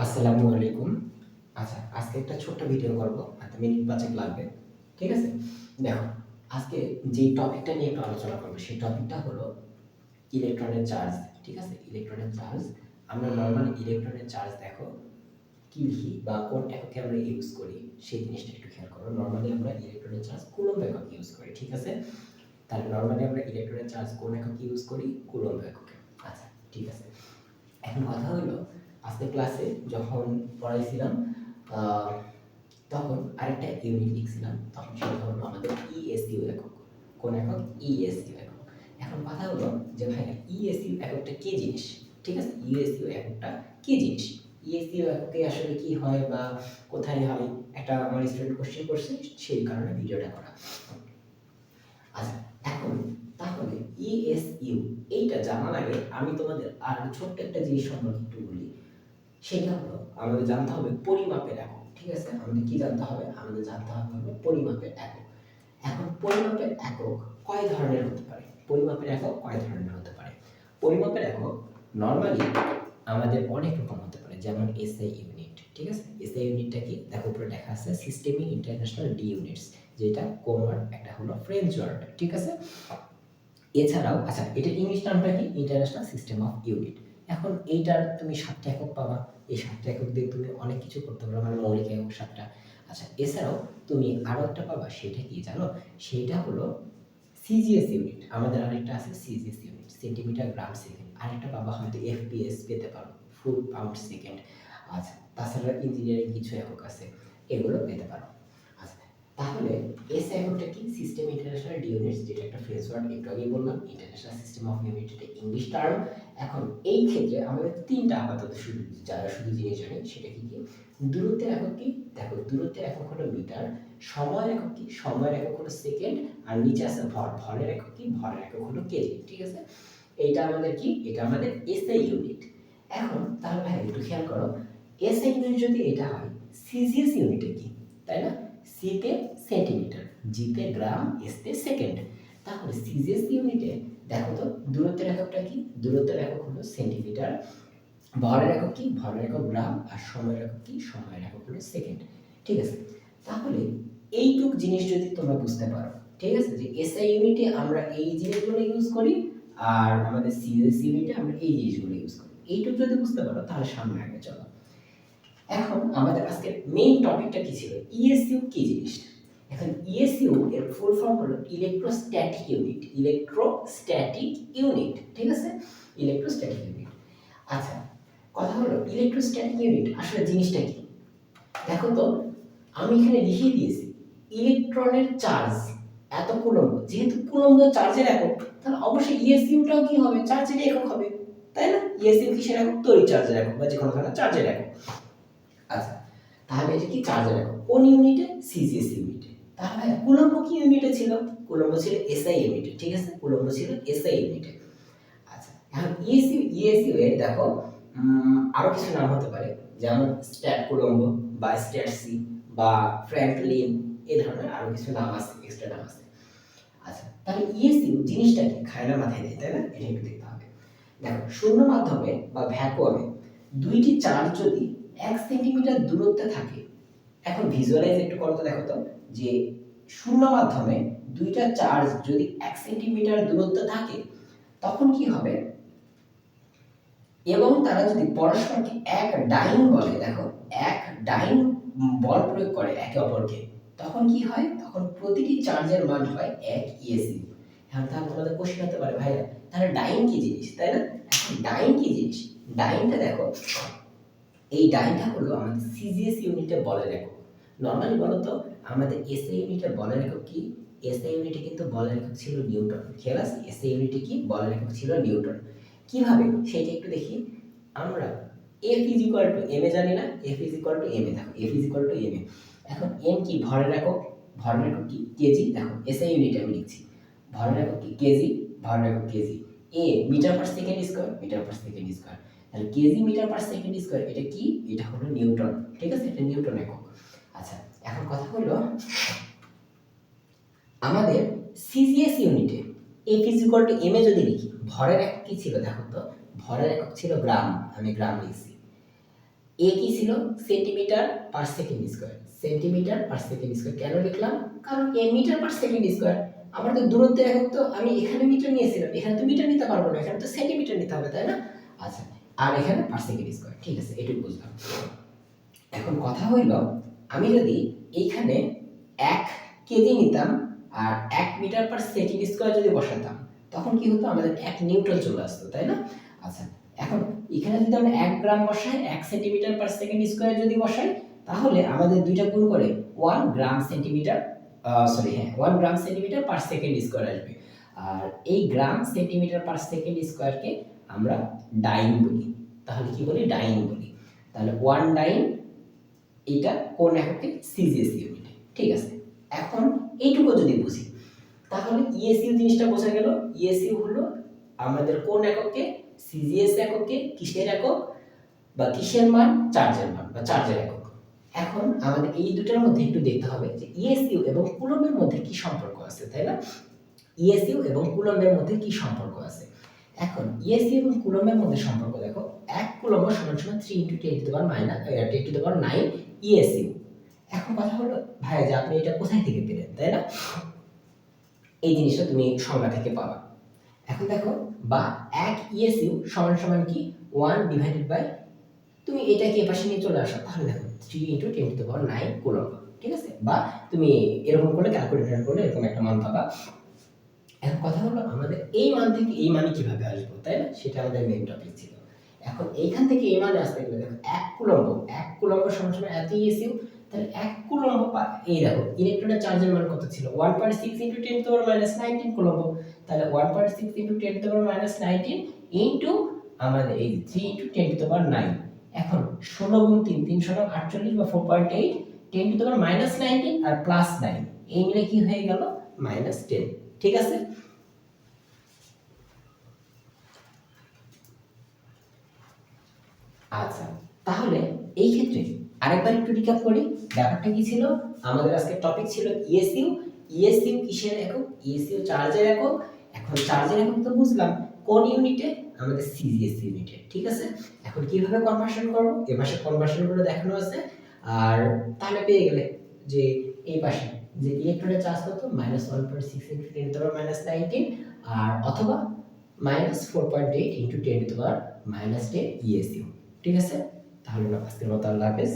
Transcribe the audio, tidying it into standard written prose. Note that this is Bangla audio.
আসসালামু আলাইকুম। আচ্ছা, আজকে একটা ছোট্ট ভিডিও করব। হয়তো মিনিট ৫ লাগবে। ঠিক আছে? দেখো, আজকে যে টপিকটা নিয়ে একটু আলোচনা করব, সেই টপিকটা হলো ইলেকট্রনের চার্জ। ঠিক আছে? ইলেকট্রনের চার্জ। আমরা নরমাল ইলেকট্রনের চার্জ দেখো কি লিখি বা কোন এককে আমরা ইউজ করি, সেই জিনিসটা একটু খেয়াল করো। নরমালি আমরা ইলেকট্রনের চার্জ কুলম্ব একক ইউজ করি। ঠিক আছে? তাহলে নরমালি আমরা ইলেকট্রনের চার্জ কোন একক ইউজ করি? কুলম্ব এককে। আচ্ছা, ঠিক আছে। এখন কথা হলো, আজকে ক্লাসে যখন পড়াইছিলাম তখন আরেকটা ইউনিট লিখছিলাম, তখন সেটা হলো আমাদের ইএসইউ একক। কোন একক? ইএসইউ একক। এখন কথা হলো যে ভাইয়া ইএসইউ এককটা কি জিনিস? ঠিক আছে, ইএসইউ এককটা কি জিনিস? ইএসইউ এককে আসলে কি হয় বা কোথায় হয়, একটা আমার স্টুডেন্ট কোশ্চেন করছে, সেই কারণে ভিডিওটা করা। আচ্ছা, এখন তাহলে ইএসইউ এইটা জানার আগে আমি তোমাদের আর ছোট্ট একটা জিনিস সম্পর্কে একটু বলি। সেটা হলো আমাদের জানতে হবে পরিমাপের একক। ঠিক আছে, আমাদের কি জানতে হবে? আমাদের জানতে হবে হলো পরিমাপের একক। এখন পরিমাপের একক কয় ধরনের হতে পারে? পরিমাপের একক কয় ধরনের হতে পারে? পরিমাপের একক নরমালি আমাদের অনেক রকম হতে পারে, যেমন এসআই ইউনিট। ঠিক আছে, এসআই ইউনিটটা কি? দেখো উপরে লেখা আছে সিস্টেমিক ইন্টারন্যাশনাল ডি ইউনিটস, যেটা কোন ওয়ার্ড? একটা হলো ফ্রেঞ্চ ওয়ার্ড। ঠিক আছে, এছাড়াও আচ্ছা, এটার ইংলিশ নামটা কি? International system of unit. এখন এইটার তুমি 7টা একক পাবা। এই 7টা একক দিয়ে তুমি অনেক কিছু করতে পারো, মানে মৌলিক একক 7টা। আচ্ছা, এছাড়াও তুমি আরো একটা পাবা, সেটা কি জানো? সেটা হলো সিজিএস ইউনিট। আমাদের আরেকটা আছে সিজিএস ইউনিট, সেন্টিমিটার গ্রাম সেকেন্ড। আরেকটা পাবা হয়তো এফপিএস পেতে পারো, ফুট পাউন্ড সেকেন্ড। আচ্ছা, তাছাড়া ইঞ্জিনিয়ারিং কিছু একক আছে, এগুলো পেতে পারো। আচ্ছা, তাহলে এসআই এককটা কি? সিস্টেম ইন্টারন্যাশনাল ইউনিটস, যেটা একটা ফ্রেজ ওয়ার্ড, একটু আগেই বললাম। ইন্টারন্যাশনাল সিস্টেম অফ ইউনিট এটা ইংলিশ টার্ম। এখন এই ক্ষেত্রে আমাদের তিনটা আপাতত শুধু জিনিস জানি, সেটা কি কি? দূরত্বের একক কি? দেখো, দূরত্বের একক হলো মিটার। সময়ের একক কি? সময়ের একক হলো সেকেন্ড। আর নিচে আছে ভর। ভরের একক কি? ভরের একক হলো কেজি। ঠিক আছে, এইটা আমাদের কি? এটা আমাদের এসআই ইউনিট। এখন তাহলে ভাই একটু খেয়াল করো, এসআই ইউনিট যদি এটা হয়, সিজিএস ইউনিটে কি? তাই না? সিতে সেন্টিমিটার, জিতে গ্রাম, এসতে সেকেন্ড। তাহলে সিজিএস ইউনিটে দেখো তো দূরত্বের এককটা কি? দূরত্বের একক হলো সেন্টিমিটার। ভরের একক কি? ভরের একক গ্রাম। আর সময়ের একক কি? সময়ের একক হলো সেকেন্ড। ঠিক আছে, তাহলে এইটুক জিনিস যদি তোমরা বুঝতে পারো, ঠিক আছে, যে এসআই ইউনিটে আমরা এই জিনিসগুলো ইউজ করি, আর আমাদের সিজিএস ইউনিটে আমরা এই জিনিসগুলো ইউজ করি, এইটুক যদি বুঝতে পারো তাহলে সামনে আগে চলো। এখন আমাদের আজকের মেইন টপিকটা কি ছিল? ইএসইউ কি জিনিস? এখন ইএসইউ এর ফুল ফর্ম হলো ইলেকট্রোস্ট্যাটিক ইউনিট। ইলেকট্রোস্ট্যাটিক ইউনিট, ঠিক আছে, ইলেকট্রোস্ট্যাটিক ইউনিট। আচ্ছা, কথা হলো ইলেকট্রোস্ট্যাটিক ইউনিট আসলে জিনিসটা কি? দেখো তো, আমি এখানে লিখে দিয়েছি ইলেকট্রনের চার্জ এত কুলম্ব। যেহেতু কুলম্ব চার্জের একক, তাহলে অবশ্যই ইএসইউটাও কি হবে? চার্জের একক হবে, তাই না? ইএসইউ কিসের একক? তড়িৎ চার্জের একক, বা যে কোনো ধরনের চার্জের একক। আচ্ছা, তাহলে এটা কি চার্জের একক? কোন ইউনিটে? সিজিএস ইউনিটে। তাহলে কুলম্ব কি ইউনিটে ছিল? কুলম্ব ছিল এসআই ইউনিটে। ঠিক আছে, কুলম্ব ছিল এসআই ইউনিটে। আচ্ছা, এখন ইএসইউ এর দেখো আরো কিছু নাম হতে পারে, যেমন স্ট্যাট কুলম্ব বা স্ট্যাট সি বা ফ্র্যাঙ্কলিন, এই ধরনের আরো কিছু নাম আছে, এক্সট্রা নাম আছে। আচ্ছা, তাহলে ইএসইউ জিনিসটা কি? খায়না মাথায় দেয়, তাই না? এটা একটু দেখতে হবে। দেখো, শূন্য মাধ্যমে বা ভ্যাকুয়ামে দুইটি চার্জ যদি 1 সেন্টিমিটার দূরত্বে থাকে, এখন ভিজুয়ালাইজ একটু করো তো, দেখো তো যে শূন্য মাধ্যমে দুইটা চার্জ যদি 1 সেন্টিমিটার দূরত্বে থাকে, তখন কি হবে? এবং তারা যদি পরস্পরকে এক ডাইন বলে, দেখো এক ডাইন বল প্রয়োগ করে একে অপরকে, তখন কি হয়? তখন প্রতিটি চার্জের মান হয় 1 ইএসইউ। এখন তাহলে তোমাদের কোশ্চেন হতে পারে, ভাইয়া তাহলে ডাইন কি জিনিস, তাই না? এখন ডাইন কি জিনিস? ডাইনটা দেখো, এই ডাইনটা হলো আমাদের সিজিএস ইউনিটে বলের একক। নরমালি বলো তো, আমাদের এসআই ইউনিটে বলের একক কি? এসআই ইউনিটে কিন্তু বলের একক ছিল নিউটন। খেয়াল আছে? এসআই ইউনিটে কি বলের একক ছিল? নিউটন। কিভাবে সেটা একটু দেখি। আমরা F is equal to M A জানি না? F is equal to M A. দেখো F is equal to M A. এখন এম কি? ভরের একক। ভরের একক কি? কেজি। দেখো এসআই ইউনিটে আমি লিখছি, ভরের একক কি? কেজি। ভরের একক KG. A metre per second square, metre per second square. তাহলে KG metre per second square, এটা কি? এটা হলো নিউটন। ঠিক আছে, এটা নিউটন একক। আচ্ছা, এখন কথা হলো আমাদের সিজিএস ইউনিটে F is equal to M A যদি লিখি, ভরের একক কি ছিল? দেখো তো, ভরের একক ছিল গ্রাম। আমি গ্রাম লিখছি। এ কি ছিল সেন্টিমিটার পার সেকেন্ড স্কয়ার, সেন্টিমিটার পার সেকেন্ড স্কয়ার কেন লিখলাম, কারণ এ মিটার পার সেকেন্ড স্কয়ার, আমার তো দূরত্ব একক, তো আমি এখানে মিটার নিয়েছিলাম, এখানে তো মিটার নিতে পারবো না, এখানে তো সেন্টিমিটার নিতে হবে, তাই না? আচ্ছা, আর এখানে পার সেকেন্ড স্কয়ার, ঠিক আছে, এটুকু বুঝলাম। এখন কথা হইল, আমি যদি এইখানে 1 কেজি নিতাম আর 1 মিটার পার সেকেন্ড স্কয়ার যদি বসাতাম, তখন কি হতো, আমাদের 1 নিউটন চলে আসতো, তাই না? আচ্ছা, এখন এখানে যদি আমরা 1 গ্রাম বসাই, 1 সেন্টিমিটার পার সেকেন্ড স্কয়ার যদি বসাই, তাহলে আমাদের দুইটা গুণ করে 1 গ্রাম সেন্টিমিটার, সরি হ্যাঁ 1 গ্রাম সেন্টিমিটার পার সেকেন্ড স্কয়ার আসবে। আর এই গ্রাম সেন্টিমিটার পার সেকেন্ড স্কয়ারকে আমরা ডাইন বলি। তাহলে কি বলি, ডাইন বলি। তাহলে 1 ডাইন, এটা কোন এককে, সিজিএস ইউনিটে, ঠিক আছে। এখন এইটুকু যদি বুঝি, তাহলে ইএসইউ জিনিসটা বোঝা গেল। ইএসইউ হলো আমাদের কোন এককে, সিজিএস এককে, কিসের একক বা কিসের মান, চার্জের মান বা চার্জের একক। এখন আমাদের এই দুটার মধ্যে একটু দেখতে হবে যে ইএসইউ এবং কুলম্বের মধ্যে কি সম্পর্ক আছে, তাই না? ইএসইউ এবং কুলম্বের মধ্যে কি সম্পর্ক আছে। এখন ইএসইউ এবং কুলম্বের মধ্যে সম্পর্ক দেখো, 1 কুলম্ব সমান সমান 3 × 10⁹ ইএসইউ। এখন কথা হলো ভাই যে আপনি এটা কোথায় থেকে পেলেন, তাই না? এই জিনিসটা তুমি সংজ্ঞা থেকে পাবা। এখন দেখো, বা 1 ইএসইউ সমান সমান কি 1 ডিভাইডেড বাই, তুমি এটাকে এপাশে নিয়ে চলে আসো, তাহলে দেখো 3 × 10⁹ কুলম্ব, ঠিক আছে। বা তুমি এরকম করলে, ক্যালকুলেটর করলে এরকম একটা মান পাবা। এখন কথা হলো, আমাদের এই মান থেকে এই মানে কিভাবে আসবো, তাই না? সেটা আমাদের মেইন টপিক ছিল। এখন এইখান থেকে এই মানে আসতে গেলে দেখো 1 কুলম্ব সমান সমান এত ইএসইউ, তাহলে 1 কুলম্ব এই দেখো ইলেকট্রনের চার্জের মান কত ছিল, 1.6 × 10⁻⁹ কুলম্ব। তাহলে 1.6 × 10⁻⁹ ইনটু আমাদের এই 3 × 10⁹। এখন 16 গুণ 3 316 48 বা 4.8 10⁻⁹ আর প্লাস 9, এই মিলে কি হয়ে গেল, -10, ঠিক আছে। আচ্ছা, তাহলে এই ক্ষেত্রে আরেকবার একটু রিক্যাপ করি, ব্যাপারটা কি ছিল, আমাদের আজকে টপিক ছিল ইএসইউ। ইএসইউ কিসের একক, ইএসইউ চার্জের একক। এখন চার্জের একক তো বুঝলাম কোন ইউনিটে, আমাদের সিজিএস ইউনিটে, ঠিক আছে। এখন কিভাবে কনভার্সন করব, এই পাশে কনভার্সন করে দেখানো আছে। আর তাহলে পেয়ে গেলে যে এই পাশে যে ইলেকট্রনের চার্জ কত, -1.6 × 10⁻⁹ আর অথবা -4.8 × 10⁻⁻10 ইএসইউ, ঠিক আছে। তাহলে আজকের মতো আল্লাহ হাফেজ।